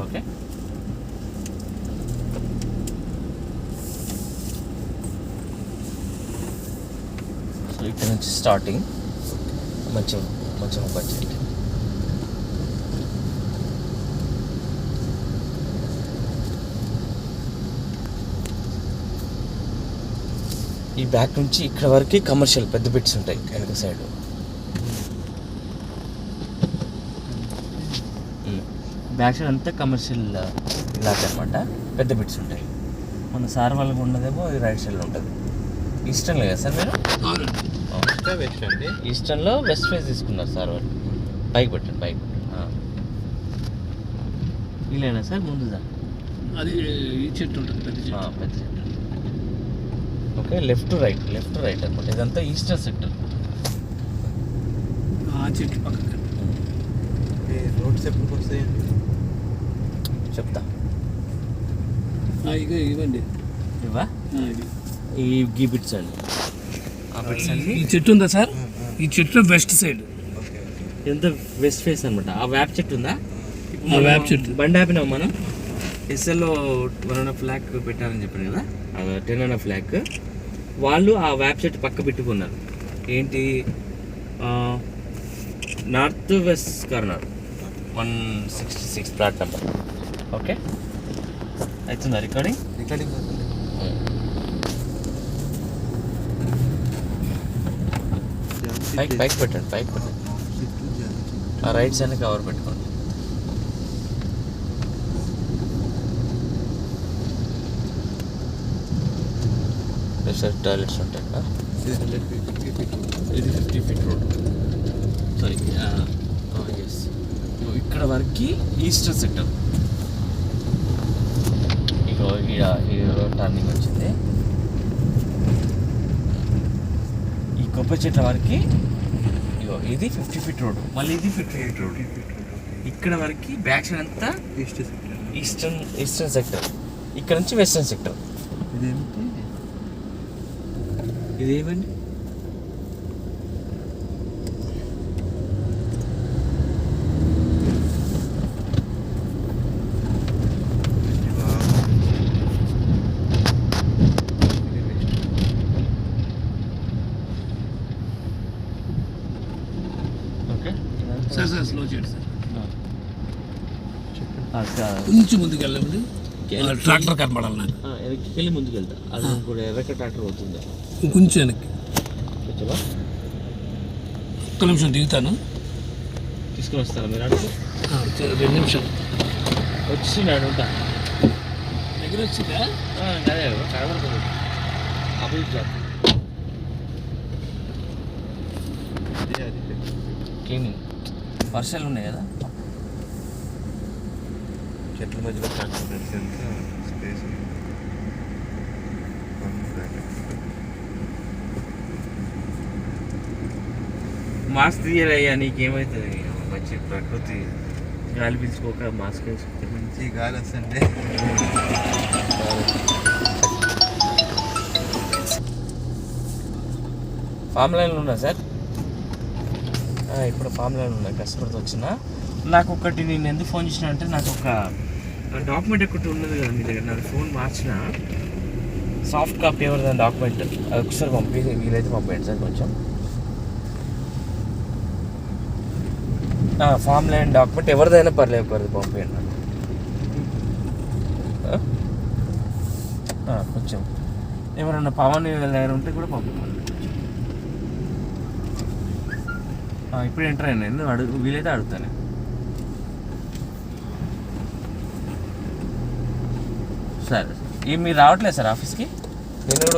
Okay. So ఇక్కడ నుంచి starting మంచిగా బడ్జెట్. ఈ బ్యాక్ నుంచి ఇక్కడ వరకు కమర్షియల్ పెద్ద బిట్స్ ఉంటాయి వెనక సైడ్. బ్యాక్ సైడ్ అంతా కమర్షియల్ ఇలాగ అనమాట, పెద్ద బిట్స్ ఉంటాయి. మన సార్ వాళ్ళకి ఉన్నదేమో ఈ రైట్ సైడ్లో ఉంటుంది. ఈస్టర్న్లో కదా సార్ మీరు? వెస్ట్ అండి. ఈస్టర్న్లో వెస్ట్ ఫేస్ తీసుకున్నారు సార్ వాళ్ళు. పైకి పెట్టండి. ఇలానా సార్ ముందుదా? అది ఈ చెట్టు ఉంటుంది, పెద్ద చెట్టు. ఓకే, లెఫ్ట్ రైట్ అనమాట. ఇదంతా ఈస్టర్న్ సెక్టర్. ఆ చెట్టు పక్కన రోడ్స్ ఎప్పుడు వస్తాయండి చెప్తా. ఇక ఇవ్వండి. ఇవా ఈ బిట్స్ అండి. ఆ బిట్స్ అండి. ఈ చెట్టు ఉందా సార్? ఈ చెట్టు వెస్ట్ సైడ్. ఇదంతా వెస్ట్ ఫేస్ అనమాట. ఆ వేప చెట్టు ఉందా? ఆ వేప చెట్టు బండి ఆపినాం మనం. ఎస్ఎల్లో 1.5 lakh పెట్టారని చెప్పాను కదా, 10.5 lakh. వాళ్ళు ఆ వేప చెట్టు పక్క పెట్టుకున్నారు. ఏంటి? North west corner 166 plot number. Okay, అవుతుందా రికార్డింగ్? పైకి పెట్టండి. ఆ రైట్ సైడ్ కవర్ పెట్టుకోండి. సార్ టాయిలెట్స్ ఉంటాయి కదా. ఇది 50 feet రోడ్. Sorry, yes. ఇక్కడ వరకు ఈస్టర్న్ సెక్టర్. ఇగో టర్నింగ్ వచ్చింది. ఈ కొబ్బరి చెట్ల వరకు ఇగో ఇది 50 feet రోడ్, మళ్ళీ ఇది 50 feet రోడ్. ఇక్కడ వరకు బ్యాక్ సైడ్ అంతా ఈస్టర్న్ సెక్టర్. ఇక్కడ నుంచి వెస్టర్న్ సెక్టర్. ఇదేమండి? ఓకే సార్ స్లో చేయండి సార్. కొంచెం ముందుకు వెళ్ళండి. ట్రాక్టర్ కనపడాలి నాకు. వెనక్కి వెళ్ళి ముందుకు వెళ్తా. అది కూడా ఎర్రక ట్రాక్టర్ అవుతుందా? కొంచెం వెనక్కి. ఒక్క నిమిషం దిగుతాను. తీసుకొని వస్తారా మీరు? అడుగు 2 నిమిషాలు వచ్చినాడు. ఉంటా దగ్గర వచ్చిందా? అదే కనబడుతుంది. అభివృద్ధి క్లీనింగ్ వర్షాలు ఉన్నాయి కదా, చెట్ల మధ్యలో స్పేస్. మాస్క్ తీయాలయ్యా, నీకేమవుతుంది? మంచి ప్రకృతి గాలి పీల్చుకోక మాస్క్ వేసుకుంటే మంచి గాలి వస్తుంది. ఫామ్ లైన్లో ఉన్నా సార్. ఇప్పుడు ఫామ్ లైన్ ఉన్నా, కస్టమర్తో వచ్చిన. నాకు ఒకటి నేను ఎందుకు ఫోన్ చేసిన అంటే, నాకు ఒక డాక్యుమెంట్ ఒకటి ఉన్నది కదా మీ దగ్గర. నాకు ఫోన్ మార్చిన సాఫ్ట్ కాపీ ఎవరిదాని డాక్యుమెంట్, అది ఒకసారి వీలైతే పంపేయండి సార్ కొంచెం. ఫామ్ లైన్ డాక్యుమెంట్ ఎవరిదైనా పర్లేదు పంపేయండి నాకు కొంచెం. ఎవరన్నా పవన్ దగ్గర ఉంటే కూడా పంపండి. ఇప్పుడు ఎంటర్ అయినా వీలైతే అడుగుతాను. సరే, మీరు రావట్లేదు సార్ ఆఫీస్కి? నేను కూడా